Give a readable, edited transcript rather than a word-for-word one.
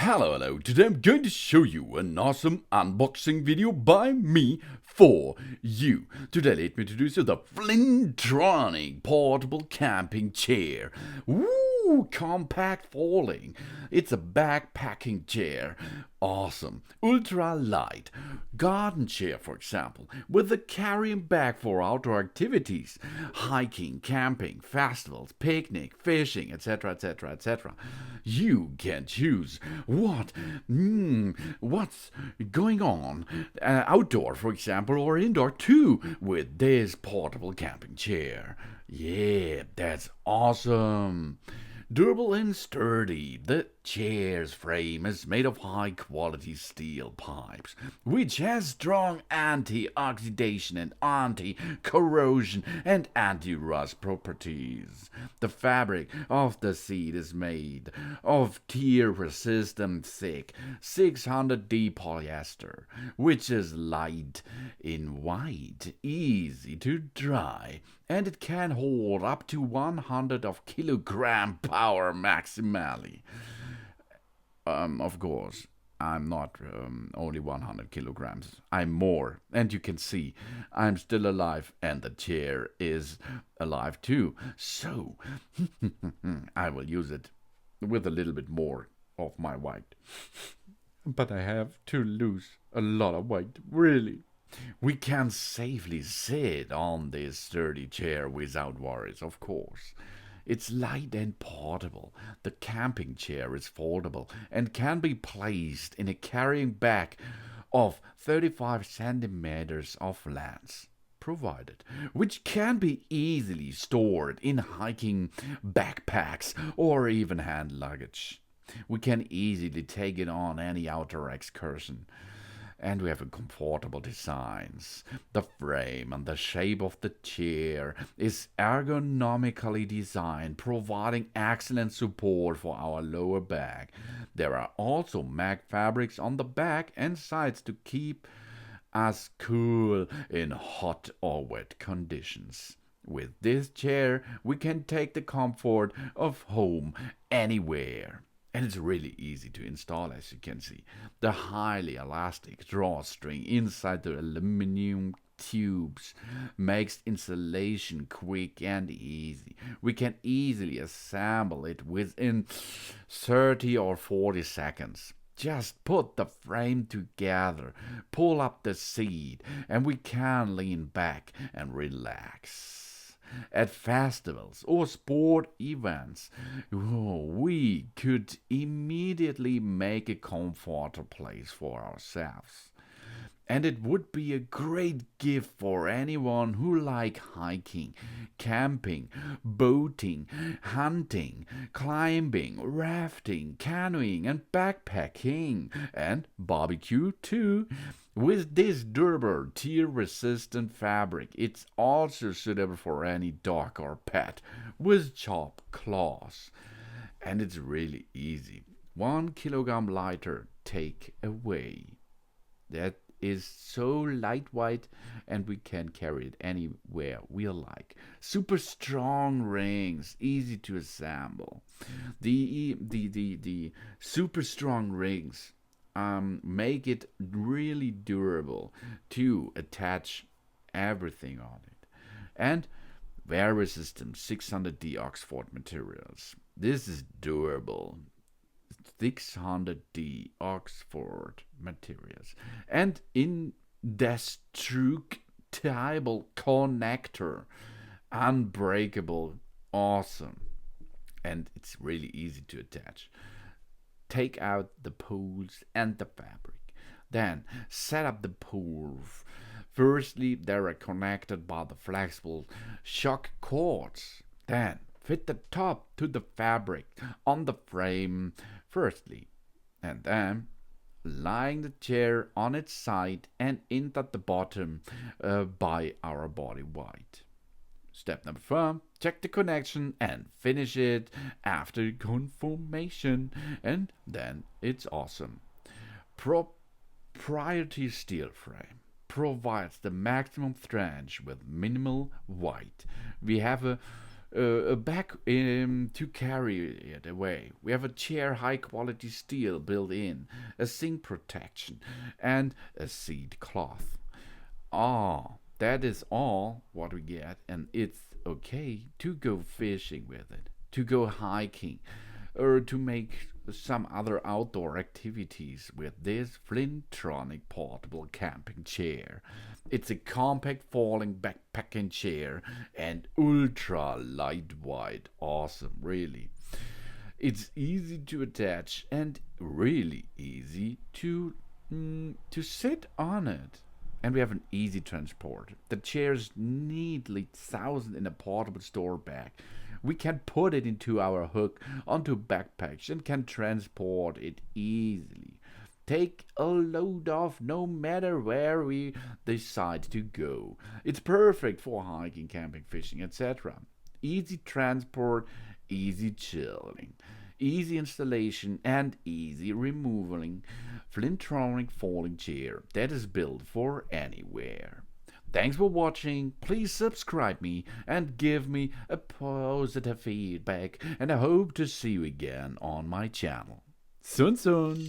Hello, today I'm going to show you an awesome unboxing video by me for you. Today let me introduce you the Flintronic portable camping chair. Woo, compact folding. It's a backpacking chair. Awesome. Ultra light. Garden chair, for example, with a carrying bag for outdoor activities. Hiking, camping, festivals, picnic, fishing, etc., etc., etc. You can choose what's going on outdoor, for example, or indoor too, with this portable camping chair. Yeah, that's awesome. Durable and sturdy, the chair's frame is made of high-quality steel pipes, which has strong anti-oxidation and anti-corrosion and anti-rust properties. The fabric of the seat is made of tear-resistant thick 600D polyester, which is light in weight, easy to dry, and it can hold up to 100 of kilogram power maximally. Of course, I'm not only 100 kilograms. I'm more. And you can see I'm still alive and the chair is alive too. So, I will use it with a little bit more of my weight. But I have to lose a lot of weight, really. We can safely sit on this sturdy chair without worries, of course. It's light and portable. The camping chair is foldable and can be placed in a carrying bag of 35 centimeters of length provided, which can be easily stored in hiking backpacks or even hand luggage. We can easily take it on any outdoor excursion. And we have a comfortable designs. The frame and the shape of the chair is ergonomically designed, providing excellent support for our lower back. There are also mag fabrics on the back and sides to keep us cool in hot or wet conditions. With this chair, we can take the comfort of home anywhere. And it's really easy to install, as you can see. The highly elastic drawstring inside the aluminum tubes makes installation quick and easy. We can easily assemble it within 30 or 40 seconds. Just put the frame together, pull up the seat, and we can lean back and relax. At festivals or sport events, we could immediately make a comfortable place for ourselves. And it would be a great gift for anyone who like hiking, camping, boating, hunting, climbing, rafting, canoeing and backpacking and barbecue too. With this durable, tear-resistant fabric, it's also suitable for any dog or pet with sharp claws. And it's really easy. 1 kilogram lighter take away. That is so lightweight and we can carry it anywhere we like. Super strong rings, easy to assemble. The super strong rings make it really durable to attach everything on it. And wear resistant 600D Oxford materials. This is durable. 600D Oxford materials and indestructible connector, unbreakable, awesome, and it's really easy to attach. Take out the poles and the fabric, then set up the poles. Firstly, they are connected by the flexible shock cords. Then fit the top to the fabric on the frame firstly, and then lying the chair on its side and in at the bottom by our body weight. Step number 4, check the connection and finish it after confirmation, and then it's awesome. Proprietary steel frame provides the maximum strength with minimal weight. We have a a back to carry it away. We have a chair, high quality steel built in, a sink protection, and a seat cloth. Ah, that is all what we get, and it's okay to go fishing with it, to go hiking, or to make some other outdoor activities with this Flintronic portable camping chair. It's a compact falling backpacking chair and ultra lightweight. Awesome, really. It's easy to attach and really easy to sit on it. And we have an easy transport. The chair is neatly housed in a portable store bag. We can put it into our hook onto backpacks and can transport it easily. Take a load off no matter where we decide to go. It's perfect for hiking, camping, fishing, etc. Easy transport, easy chilling, easy installation, and easy removaling. Flintronic folding chair that is built for anywhere. Thanks for watching. Please subscribe me and give me a positive feedback, and I hope to see you again on my channel. Soon soon.